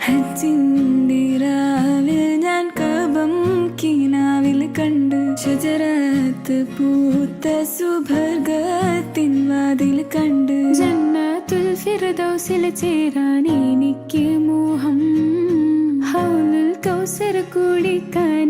ഹജ്ജിന്റെ രാവിൽ ഞാൻ കബം കിനാവിൽ കണ്ട് ഷജറത്ത് പൂത്ത സുബർഗത്തിൻ വാതിൽ കണ്ട് ജന്നത്തുൽ ഫിർദൗസിൽ ചേരാൻ എനിക്ക് മോഹം ഹൗലുൽ കൗസർ കുടിക്കാൻ